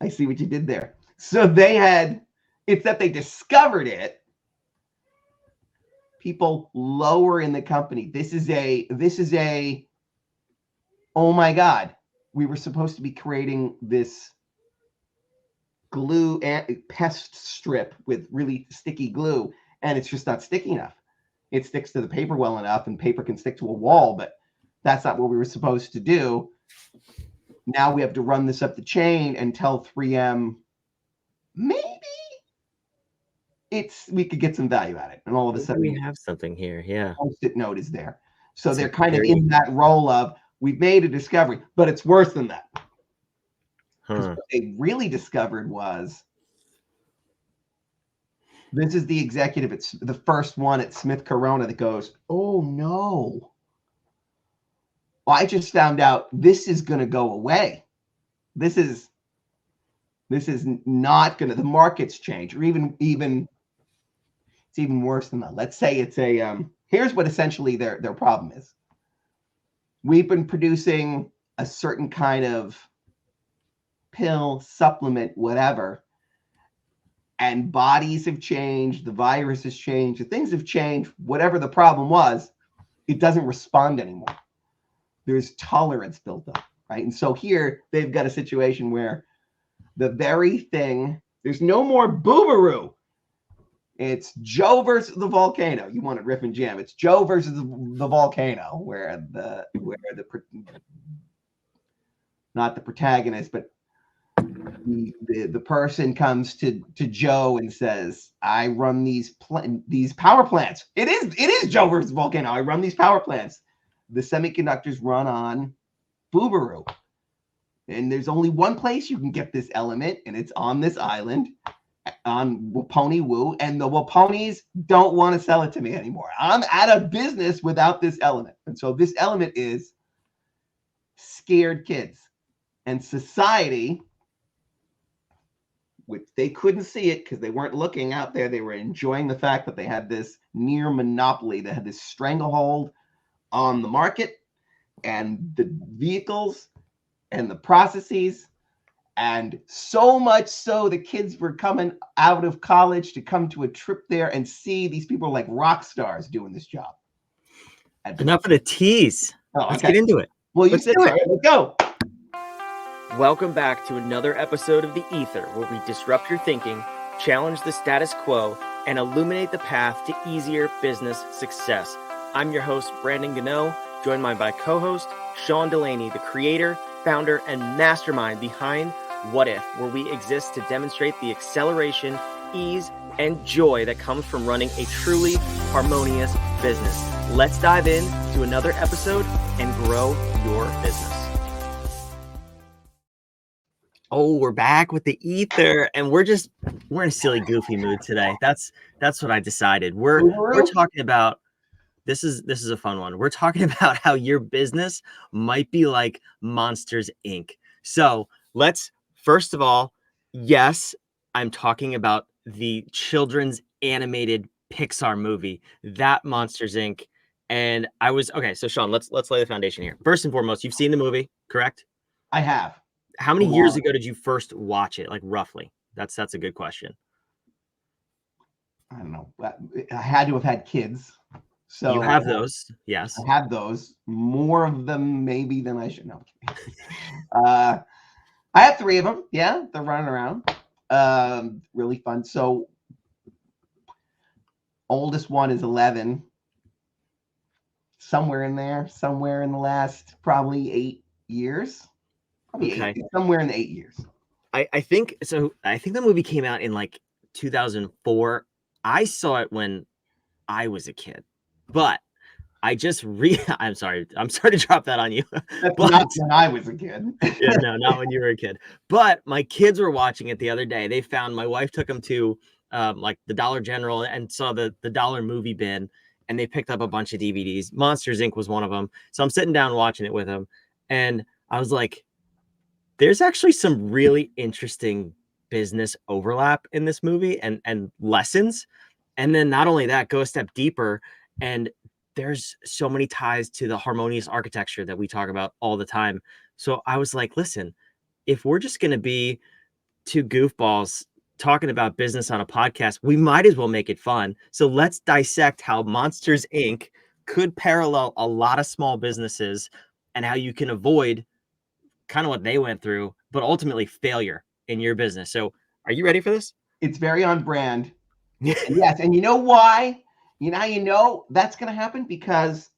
I see what you did there. So they had, it's that they discovered it. People lower in the company. This is a, oh my God, we were supposed to be creating this glue and pest strip with really sticky glue, and it's just not sticky enough. It sticks to the paper well enough, and paper can stick to a wall, but that's not what we were supposed to do. Now we have to run this up the chain and tell 3M, maybe we could get some value out of it. And all of a sudden we have something here. Yeah. Post-it note is there. So they're kind of in that role of, we've made a discovery, but it's worse than that. Because what they really discovered was, this is the executive, it's the first one at Smith Corona that goes, oh no. Well, I just found out this is going to go away. This is not going to, the markets change, or even it's even worse than that. Let's say it's a, here's what essentially their problem is. We've been producing a certain kind of pill, supplement, whatever, and bodies have changed, the virus has changed, the things have changed, whatever the problem was, it doesn't respond anymore. There's tolerance built up, right? And so here they've got a situation where the very thing, there's no more boobaroo. It's Joe versus the volcano. You want to riff and jam. It's Joe versus the volcano, where the not the protagonist, but the person comes to Joe and says, I run these power plants. It is Joe versus volcano. I run these power plants. The semiconductors run on boobaroo. And there's only one place you can get this element, and it's on this island on Waponi Woo, and the Waponis don't want to sell it to me anymore. I'm out of business without this element. And so this element is scared kids. And society, which they couldn't see it because they weren't looking out there, they were enjoying the fact that they had this near monopoly, they had this stranglehold on the market and the vehicles and the processes. And so much so the kids were coming out of college to come to a trip there and see these people like rock stars doing this job. Enough of the tease. Let's get into it. Well, you said it. Let's go. Welcome back to another episode of The Ether, where we disrupt your thinking, challenge the status quo, and illuminate the path to easier business success. I'm your host, Brandon Gano, joined by my co-host, Sean Delaney, the creator, founder, and mastermind behind What If, where we exist to demonstrate the acceleration, ease, and joy that comes from running a truly harmonious business. Let's dive in to another episode and grow your business. Oh, we're back with The Ether, and we're in a silly, goofy mood today. That's what I decided. We're talking about, this is a fun one. We're talking about how your business might be like Monsters, Inc. So let's, first of all, yes, I'm talking about the children's animated Pixar movie, that Monsters, Inc. And okay, so Sean, let's lay the foundation here. First and foremost, you've seen the movie, correct? I have. How many years ago did you first watch it? Like roughly? That's a good question. I don't know. I had to have had kids. So you have those, yes. I have those. More of them maybe than I should. No. I have 3 of them. Yeah, they're running around. Really fun. So oldest one is 11. Somewhere in the last probably 8 years. Okay. Somewhere in the 8 years. I think so. I think the movie came out in like 2004. I saw it when I was a kid, but I just I'm sorry to drop that on you. That's not when I was a kid. Yeah, no, not when you were a kid. But my kids were watching it the other day. They found, my wife took them to like the Dollar General and saw the dollar movie bin, and they picked up a bunch of DVDs. Monsters, Inc. was one of them. So I'm sitting down watching it with them, and I was like, there's actually some really interesting business overlap in this movie and lessons. And then not only that, go a step deeper, and there's so many ties to the harmonious architecture that we talk about all the time. So I was like, listen, if we're just going to be two goofballs talking about business on a podcast, we might as well make it fun. So let's dissect how Monsters Inc. could parallel a lot of small businesses and how you can avoid kind of what they went through, but ultimately failure in your business. So are you ready for this? It's very on brand. And yes, and you know why? That's going to happen because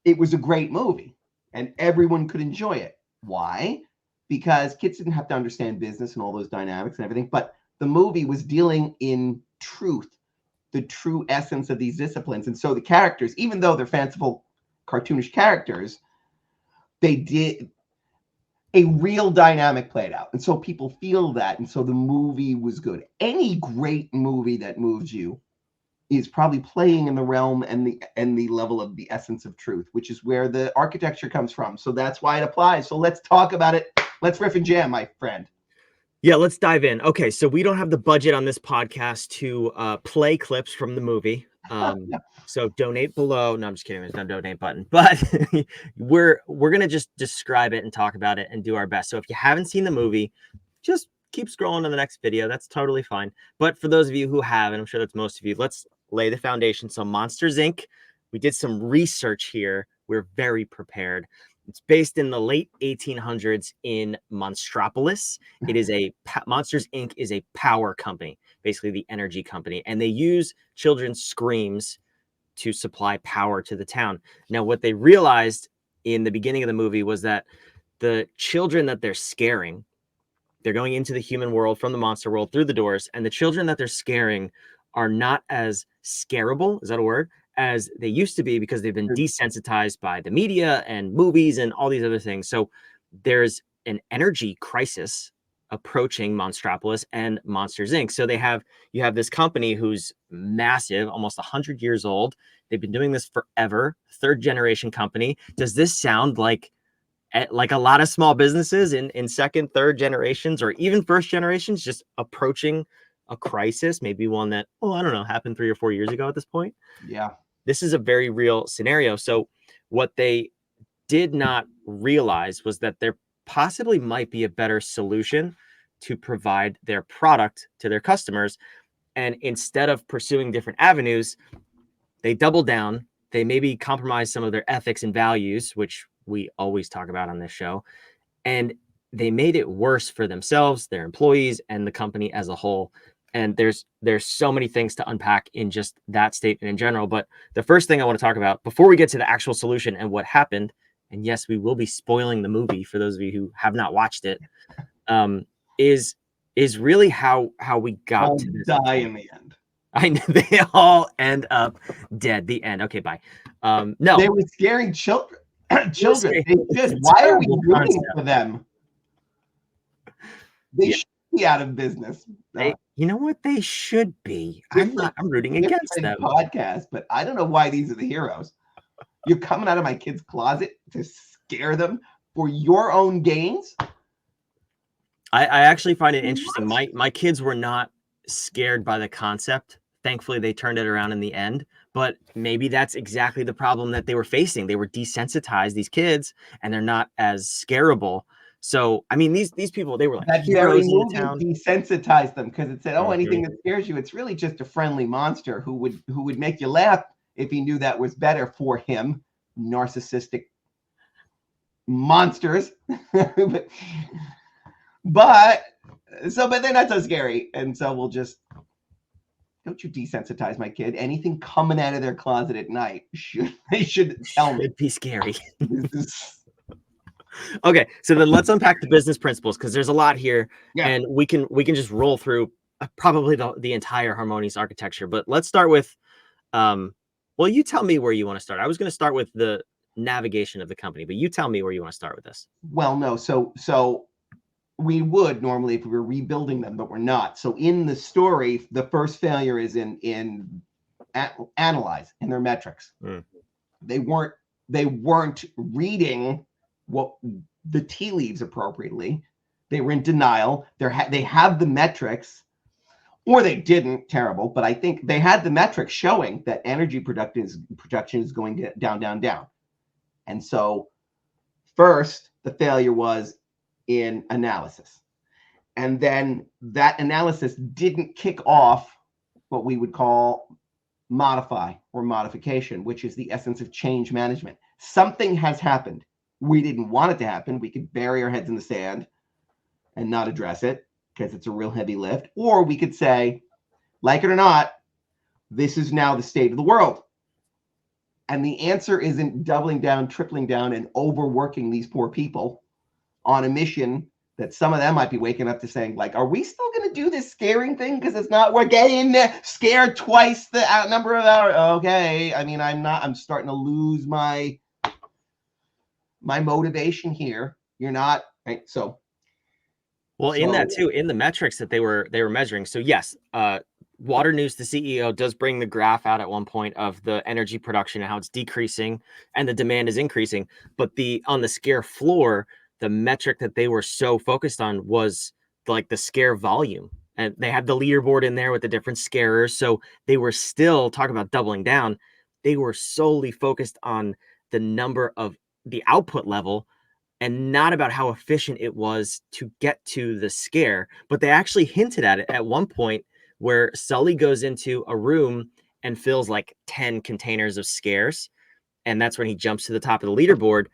it was a great movie and everyone could enjoy it. Why? Because kids didn't have to understand business and all those dynamics and everything, but the movie was dealing in truth, the true essence of these disciplines. And so the characters, even though they're fanciful, cartoonish characters, they did a real dynamic played out. And so people feel that. And so the movie was good. Any great movie that moves you is probably playing in the realm and the level of the essence of truth, which is where the architecture comes from. So that's why it applies. So let's talk about it. Let's riff and jam, my friend. Yeah, let's dive in. Okay, so we don't have the budget on this podcast to play clips from the movie. So donate below. No, I'm just kidding. There's no donate button, but we're gonna just describe it and talk about it and do our best. So if you haven't seen the movie, just keep scrolling to the next video. That's totally fine. But for those of you who have, and I'm sure that's most of you, let's lay the foundation. So Monsters Inc. We did some research here. We're very prepared. It's based in the late 1800s in Monstropolis. It is Monsters Inc. is a power company, basically the energy company, and they use children's screams to supply power to the town. Now, what they realized in the beginning of the movie was that the children that they're scaring, they're going into the human world from the monster world through the doors, and the children that they're scaring are not as scarable, is that a word, as they used to be because they've been desensitized by the media and movies and all these other things. So there's an energy crisis approaching Monstropolis and Monsters Inc. So you have this company who's massive, almost 100 years old. They've been doing this forever, third generation company. Does this sound like a lot of small businesses in second, third generations, or even first generations, just approaching a crisis, maybe one that, I don't know, happened 3 or 4 years ago at this point? Yeah. This is a very real scenario. So what they did not realize was that there possibly might be a better solution to provide their product to their customers. And instead of pursuing different avenues, they doubled down. They maybe compromised some of their ethics and values, which we always talk about on this show. And they made it worse for themselves, their employees, and the company as a whole. And there's so many things to unpack in just that statement in general. But the first thing I want to talk about before we get to the actual solution and what happened, and yes, we will be spoiling the movie for those of you who have not watched it, is really how we got to this. Die in the end. I know they all end up dead. The end. Okay, bye. No, they were scaring children. Children. Why are we rooting for them? They should be out of business. You know what? They should be. I'm rooting against them. Podcast, but I don't know why these are the heroes. You're coming out of my kid's closet to scare them for your own gains. I actually find it interesting. My kids were not scared by the concept. Thankfully, they turned it around in the end. But maybe that's exactly the problem that they were facing. They were desensitized, these kids, and they're not as scareable. So, I mean, these people, they were like heroes in the town. Desensitized them because it said, anything that scares you, it's really just a friendly monster who would make you laugh if he knew that was better for him. Narcissistic monsters. but they're not so scary. And so we'll just, don't you desensitize my kid. Anything coming out of their closet at night they should tell me. It'd be scary. Okay, so then let's unpack the business principles because there's a lot here, and we can just roll through probably the entire Harmonious architecture. But let's start with, well, you tell me where you want to start. I was going to start with the navigation of the company, but you tell me where you want to start with this. Well, no, so we would normally if we were rebuilding them, but we're not. So in the story, the first failure is in analyze in their metrics. They weren't reading what the tea leaves appropriately. They were in denial. They have the metrics, or they didn't. Terrible, but I think they had the metrics showing that energy production is going down, down, down. And so first, the failure was in analysis. And then that analysis didn't kick off what we would call modify or modification, which is the essence of change management. Something has happened. We didn't want it to happen. We could bury our heads in the sand and not address it because it's a real heavy lift. Or we could say, like it or not, this is now the state of the world. And the answer isn't doubling down, tripling down, and overworking these poor people on a mission that some of them might be waking up to saying, like, are we still going to do this scaring thing? Because it's not, we're getting scared twice the number of hours. Okay. I mean, I'm starting to lose my motivation here. You're not, right? So. Well, in that too, in the metrics that they were measuring. So yes, Water News, the CEO, does bring the graph out at one point of the energy production and how it's decreasing and the demand is increasing. But on the scare floor, the metric that they were so focused on was like the scare volume. And they had the leaderboard in there with the different scarers. So they were still talking about doubling down. They were solely focused on the number of the output level and not about how efficient it was to get to the scare. But they actually hinted at it at one point where Sully goes into a room and fills like 10 containers of scares. And that's when he jumps to the top of the leaderboard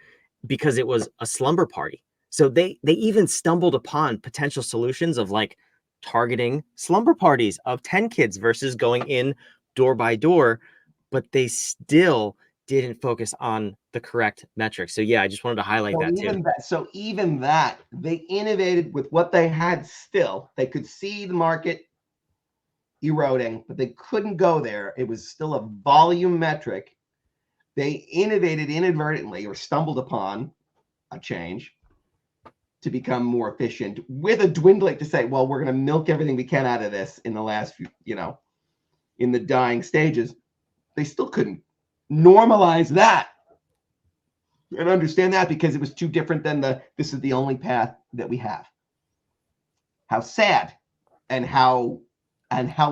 because it was a slumber party. So they even stumbled upon potential solutions of like targeting slumber parties of 10 kids versus going in door by door, but they still didn't focus on the correct metrics. So yeah, I just wanted to highlight that too. So even that, they innovated with what they had still. They could see the market eroding, but they couldn't go there. It was still a volume metric. They innovated inadvertently or stumbled upon a change to become more efficient with a dwindling to say, well, we're going to milk everything we can out of this in the last few, in the dying stages. They still couldn't normalize that and understand that because it was too different than this is the only path that we have. How sad and how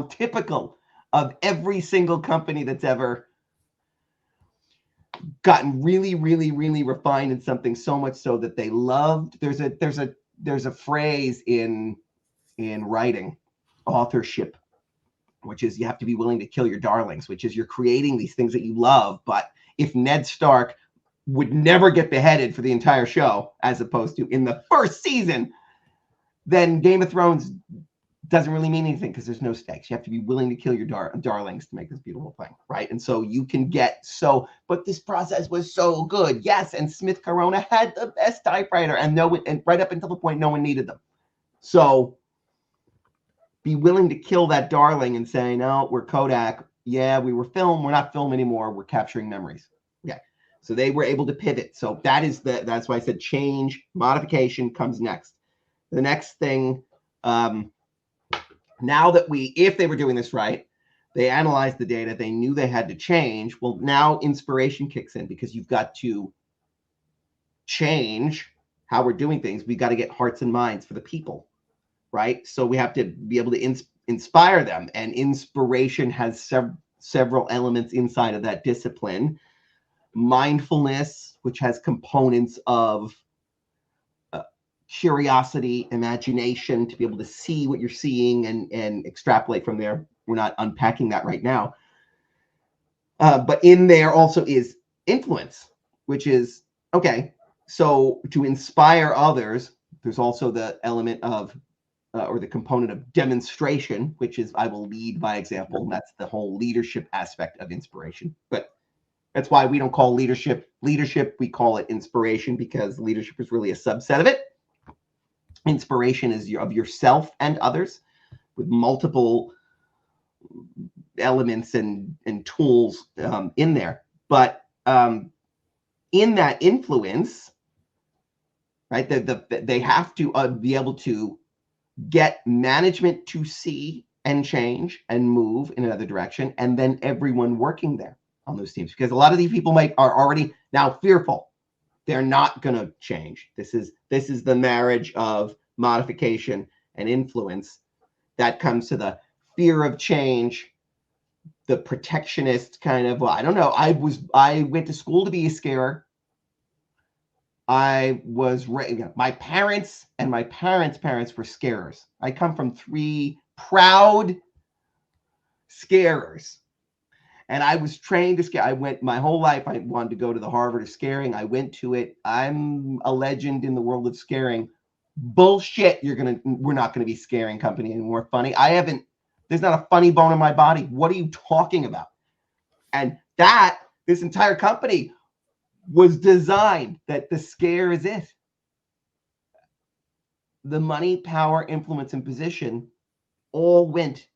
typical of every single company that's ever gotten really, really, really refined in something so much so that they loved. There's a phrase in writing, authorship, which is you have to be willing to kill your darlings, which is you're creating these things that you love. But if Ned Stark would never get beheaded for the entire show, as opposed to in the first season, then Game of Thrones doesn't really mean anything because there's no stakes. You have to be willing to kill your darlings to make this beautiful thing, right? And so you can get but this process was so good. Yes, and Smith Corona had the best typewriter, and right up until the point no one needed them. So be willing to kill that darling and say, no, we're Kodak. Yeah, we were film. We're not film anymore. We're capturing memories. Yeah. So they were able to pivot. So that's why I said change, modification comes next. The next thing, now that if they were doing this right, they analyzed the data, they knew they had to change. Well, now inspiration kicks in because you've got to change how we're doing things. We've got to get hearts and minds for the people, right? So we have to be able to inspire them. And inspiration has several elements inside of that discipline. Mindfulness, which has components of curiosity, imagination, to be able to see what you're seeing and extrapolate from there. We're not unpacking that right now. But in there also is influence, which is, okay, so to inspire others, there's also the element of, or the component of demonstration, which is I will lead by example. And that's the whole leadership aspect of inspiration. But that's why we don't call leadership, we call it inspiration, because leadership is really a subset of it. Inspiration is of yourself and others with multiple elements and tools in there. But in that influence, right, they have to be able to get management to see and change and move in another direction, and then everyone working there on those teams, because a lot of these people are already now fearful. They're not going to change. This is the marriage of modification and influence that comes to the fear of change, the protectionist kind of, well, I don't know. I went to school to be a scarer. I was my parents and my parents' parents were scarers. I come from 3 proud scarers. And I was trained to scare. I went my whole life. I wanted to go to the Harvard of scaring. I went to it. I'm a legend in the world of scaring. Bullshit. We're not gonna be scaring company anymore. Funny. There's not a funny bone in my body. What are you talking about? And this entire company was designed that the scare is it. The money, power, influence, and position all went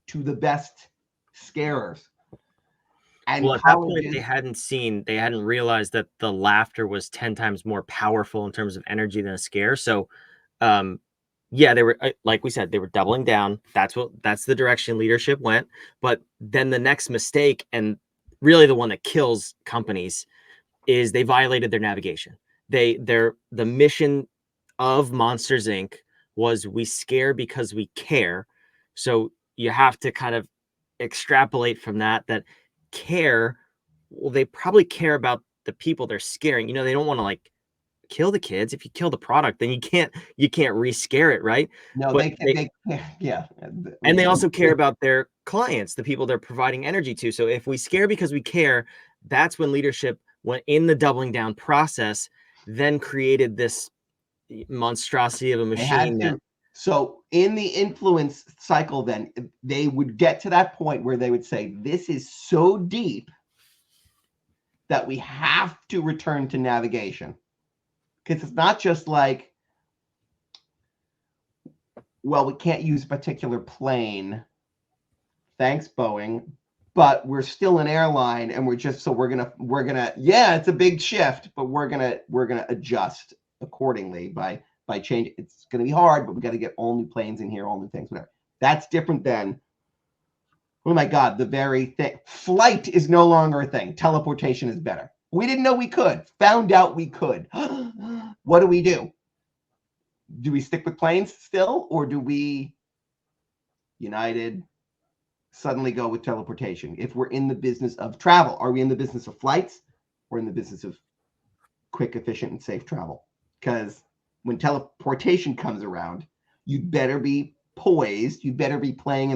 to the best scarers. And well, at that point, they hadn't realized that the laughter was 10 times more powerful in terms of energy than a scare. So, yeah, they were, like we said, they were doubling down. That's the direction leadership went. But then the next mistake, and really the one that kills companies, is they violated their navigation. The mission of Monsters Inc. was we scare because we care. So you have to kind of extrapolate from that care, well, they probably care about the people they're scaring. They don't want to like kill the kids. If you kill the product, then you can't re-scare it, right? no, But yeah. And they also care about their clients, the people they're providing energy to. So if we scare because we care, that's when leadership went in the doubling down process, then created this monstrosity of a They had machine to. that So in the influence cycle, then they would get to that point where they would say, this is so deep that we have to return to navigation. Because it's not just like, well, we can't use a particular plane. Thanks, Boeing. But we're still an airline, and we're gonna yeah, it's a big shift, but we're gonna adjust accordingly by changing. It's gonna be hard, but we got to get all new planes in here, all new things, whatever. That's different than, oh my God, the very thing. Flight is no longer a thing. Teleportation is better. We didn't know we could. Found out we could. What do? Do we stick with planes still, or do we United suddenly go with teleportation? If we're in the business of travel, are we in the business of flights or in the business of quick, efficient, and safe travel? Because when teleportation comes around, you'd better be poised. You better be playing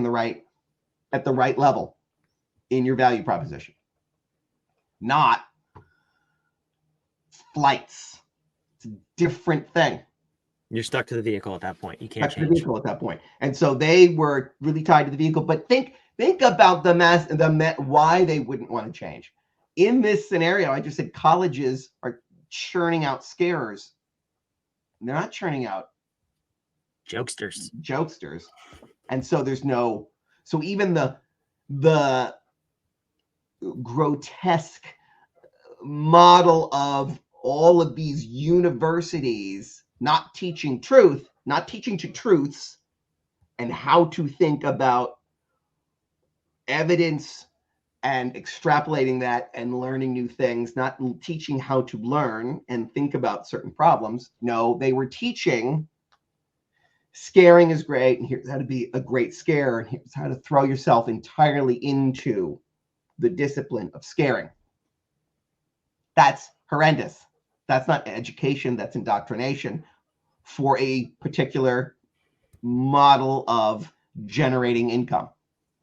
at the right level in your value proposition, not flights. It's a different thing. you're stuck to the vehicle at that point. You can't Stuck to the change. vehicle at that point. And so they were really tied to the vehicle. But think about why they wouldn't want to change. In this scenario, I just said colleges are churning out scarers. They're not churning out jokesters. And so so even the grotesque model of all of these universities not teaching truth, not teaching to truths and how to think about evidence and extrapolating that and learning new things, not teaching how to learn and think about certain problems. No, they were teaching scaring is great, and here's how to be a great scarer, and here's how to throw yourself entirely into the discipline of scaring. That's horrendous. That's not education, that's indoctrination for a particular model of generating income.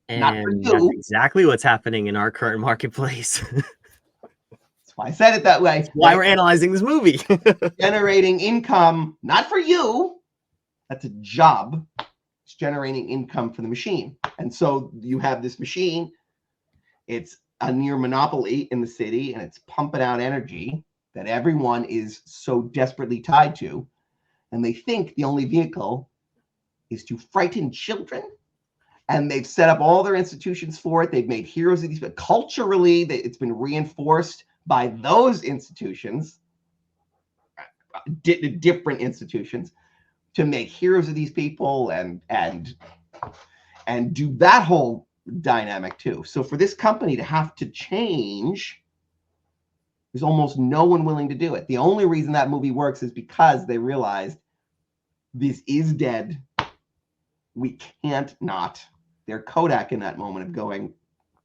Not for And you. that's exactly what's happening in our current marketplace. That's why I said it that way. That's why we're analyzing this movie. Generating income, not for you. That's a job. It's generating income for the machine. And so you have this machine. It's a near monopoly in the city, and it's pumping out energy that everyone is so desperately tied to. And they think the only vehicle is to frighten children. And they've set up all their institutions for it. They've made heroes of these, but culturally, it's been reinforced by those institutions, different institutions, to make heroes of these people and do that whole dynamic too. So for this company to have to change, there's almost no one willing to do it. The only reason that movie works is because they realized this is dead. We can't not. They're Kodak in that moment of going,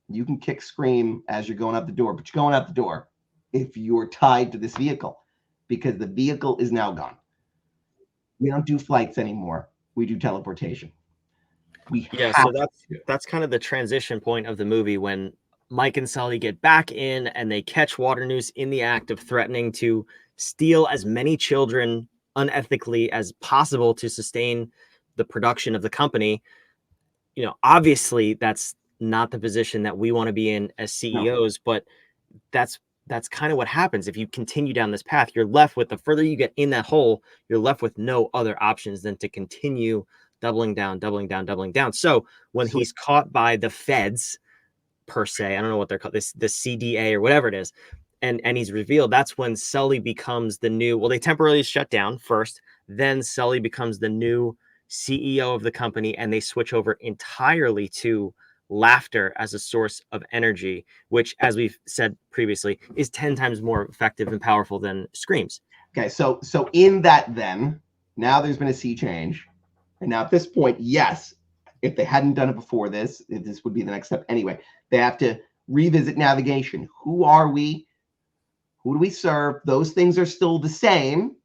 you can kick scream as you're going out the door, but you're going out the door if you're tied to this vehicle. because the vehicle is now gone. We don't do flights anymore. We do teleportation. So that's kind of the transition point of the movie when Mike and Sully get back in and they catch Waternoose in the act of threatening to steal as many children unethically as possible to sustain the production of the company. Obviously that's not the position that we want to be in as CEOs, but that's kind of what happens. If you continue down this path, you're left with, the further you get in that hole, you're left with no other options than to continue doubling down. So when he's caught by the feds, per se, I don't know what they're called, the CDA or whatever it is, and he's revealed, that's when Sully becomes the new, well, they temporarily shut down first, then Sully becomes the new CEO of the company, and they switch over entirely to laughter as a source of energy, which, as we've said previously, is 10 times more effective and powerful than screams. Okay, so in that, then now there's been a sea change, and now at this point, yes, if they hadn't done it before this would be the next step anyway. They have to revisit navigation. Who are we? Who do we serve? Those things are still the same.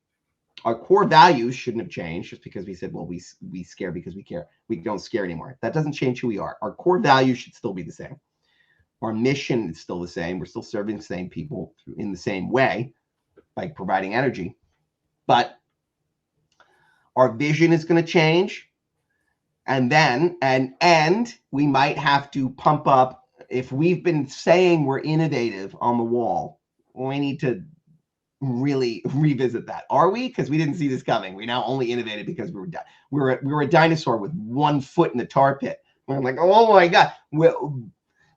Our core values shouldn't have changed just because we said, well, we scare because we care. We don't scare anymore. That doesn't change who we are. Our core values should still be the same. Our mission is still the same. We're still serving the same people in the same way, like providing energy. But our vision is going to change. And then, and we might have to pump up. If we've been saying we're innovative on the wall, we need to really revisit that. Are we? Because we didn't see this coming. We now only innovated because we were a dinosaur with one foot in the tar pit. We're like, oh my God,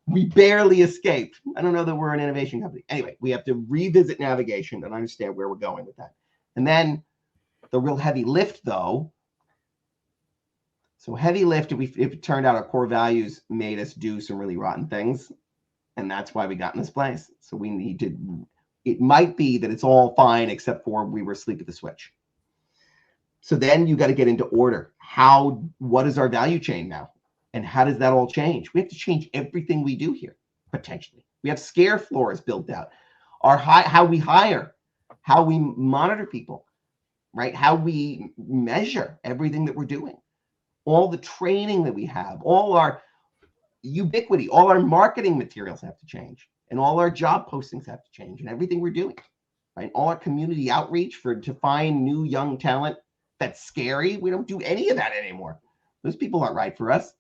we barely escaped. I don't know that we're an innovation company. Anyway, we have to revisit navigation and understand where we're going with that. And then the real heavy lift, though. So heavy lift, if it turned out our core values made us do some really rotten things, and that's why we got in this place. So we need to, it might be that it's all fine except for we were asleep at the switch. So then you got to get into order. What is our value chain now? And how does that all change? We have to change everything we do here, potentially. We have scare floors built out. How we hire, how we monitor people, right? How we measure everything that we're doing. All the training that we have, all our ubiquity, all our marketing materials have to change, and all our job postings have to change, and everything we're doing, right? All our community outreach to find new young talent that's scary. We don't do any of that anymore. Those people aren't right for us.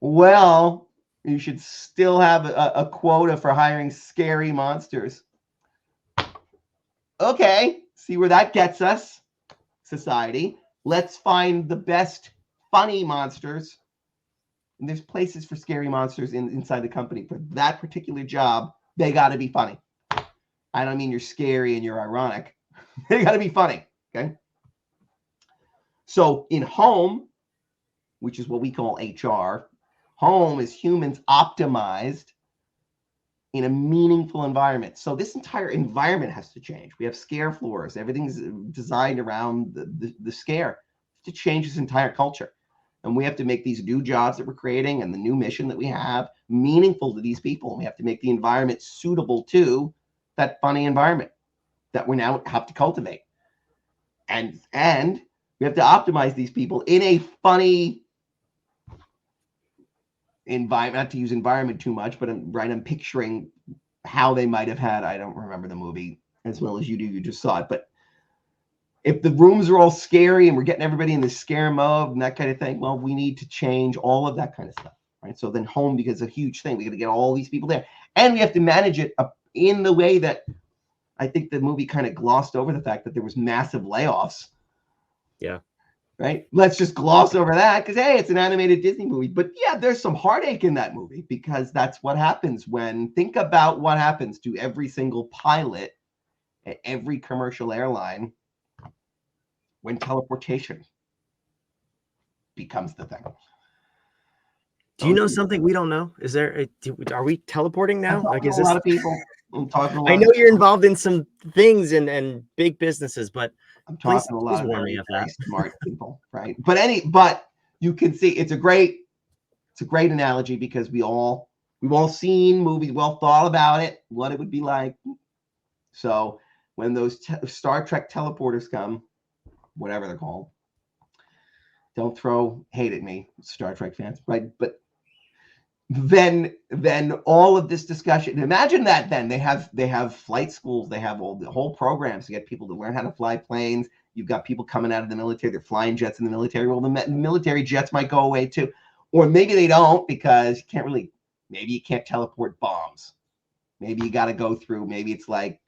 Well, you should still have a quota for hiring scary monsters. Okay, see where that gets us, society. Let's find the best funny monsters. And there's places for scary monsters inside the company. For that particular job, they got to be funny. I don't mean you're scary and you're ironic. They got to be funny, okay? So in home, which is what we call HR, home is humans optimized in a meaningful environment. So this entire environment has to change. We have scare floors. Everything's designed around the scare to change this entire culture. And we have to make these new jobs that we're creating and the new mission that we have meaningful to these people. We have to make the environment suitable to that funny environment that we now have to cultivate. And we have to optimize these people in a funny environment, not to use environment too much, but I'm picturing how they might have had, I don't remember the movie as well as you do, you just saw it, but if the rooms are all scary and we're getting everybody in the scare mode and that kind of thing, well, we need to change all of that kind of stuff, right? So then home becomes a huge thing. We got to get all these people there, and we have to manage it in the way that I think the movie kind of glossed over the fact that there was massive layoffs. Yeah. Right? Let's just gloss over that because, hey, it's an animated Disney movie. But yeah, there's some heartache in that movie because that's what happens think about what happens to every single pilot at every commercial airline when teleportation becomes the thing. Do you know something we don't know? Are we teleporting now? Like, is this a lot of people? I know you're involved in some things and big businesses, but I'm talking to a lot of very smart people, right? But you can see it's a great analogy because we've all seen movies, we all thought about it, what it would be like. So when those Star Trek teleporters come, whatever they're called, don't throw hate at me, Star Trek fans, right? But then all of this discussion, imagine that then they have flight schools, they have all the whole programs to get people to learn how to fly planes. You've got people coming out of the military, they're flying jets in the military. Well, the military jets might go away too, or maybe they don't, because you can't really, maybe you can't teleport bombs. Maybe you got to go through, maybe it's like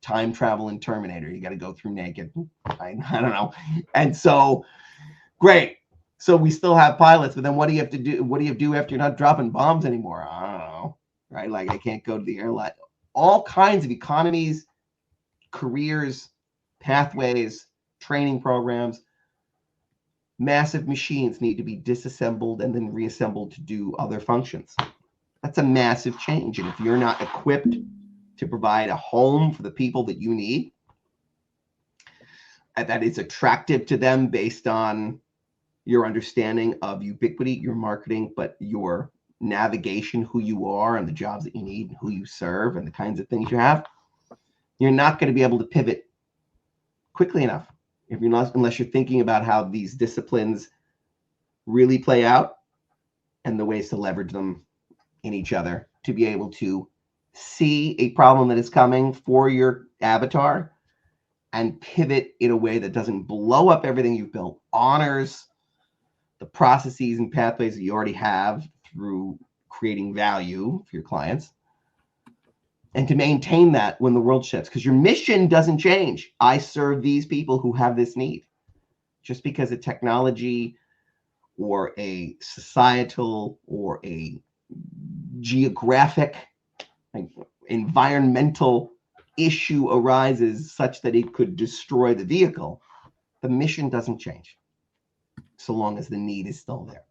time travel in Terminator, you got to go through naked. I don't know. And so great. So we still have pilots, but then what do you have to do? What do you do after you're not dropping bombs anymore? I don't know, right? Like, I can't go to the airline. All kinds of economies, careers, pathways, training programs. Massive machines need to be disassembled and then reassembled to do other functions. That's a massive change. And if you're not equipped to provide a home for the people that you need, that is attractive to them based on your understanding of ubiquity, your marketing, but your navigation, who you are and the jobs that you need, who you serve and the kinds of things you have, you're not going to be able to pivot quickly enough if you're not, unless you're thinking about how these disciplines really play out and the ways to leverage them in each other to be able to see a problem that is coming for your avatar and pivot in a way that doesn't blow up everything you've built, honors the processes and pathways that you already have through creating value for your clients, and to maintain that when the world shifts, because your mission doesn't change. I serve these people who have this need. Just because a technology or a societal or a geographic, like, environmental issue arises such that it could destroy the vehicle, the mission doesn't change, so long as the need is still there.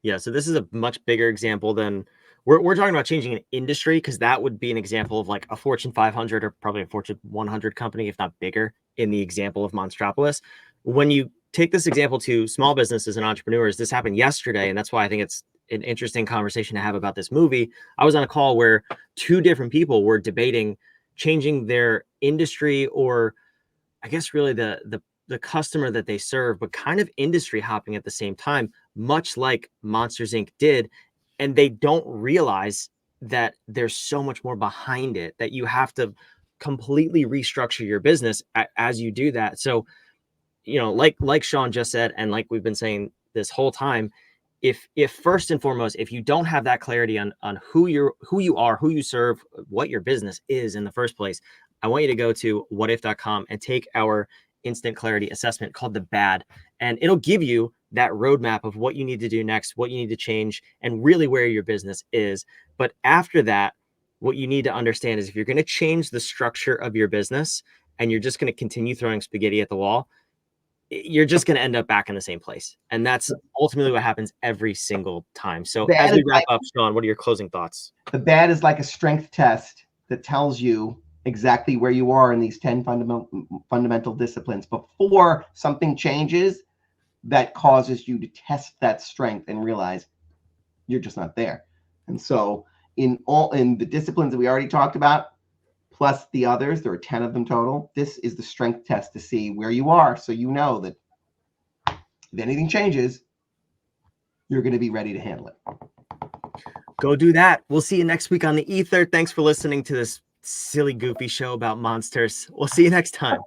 Yeah, so this is a much bigger example than we're talking about changing an industry, because that would be an example of like a Fortune 500 or probably a Fortune 100 company, if not bigger, in the example of Monstropolis. When you take this example to small businesses and entrepreneurs, this happened yesterday, and that's why I think it's an interesting conversation to have about this movie. I was on a call where two different people were debating changing their industry, or I guess really the customer that they serve, but kind of industry hopping at the same time, much like Monsters Inc. did. And they don't realize that there's so much more behind it, that you have to completely restructure your business as you do that. So, you know, like Sean just said, and like we've been saying this whole time, if first and foremost, if you don't have that clarity on who you are, who you serve, what your business is in the first place, I want you to go to whatif.com and take our instant clarity assessment called the BAD, and it'll give you that roadmap of what you need to do next, what you need to change, and really where your business is. But after that, what you need to understand is if you're going to change the structure of your business and you're just going to continue throwing spaghetti at the wall, you're just going to end up back in the same place. And that's ultimately what happens every single time. So as we wrap up, Sean, what are your closing thoughts? The BAD is like a strength test that tells you exactly where you are in these 10 fundamental disciplines before something changes that causes you to test that strength and realize you're just not there. And so in the disciplines that we already talked about, plus the others, there are 10 of them total, this is the strength test to see where you are, so you know that if anything changes, you're going to be ready to handle it. Go do that. We'll see you next week on the Ether. Thanks for listening to this silly, goofy show about monsters. We'll see you next time.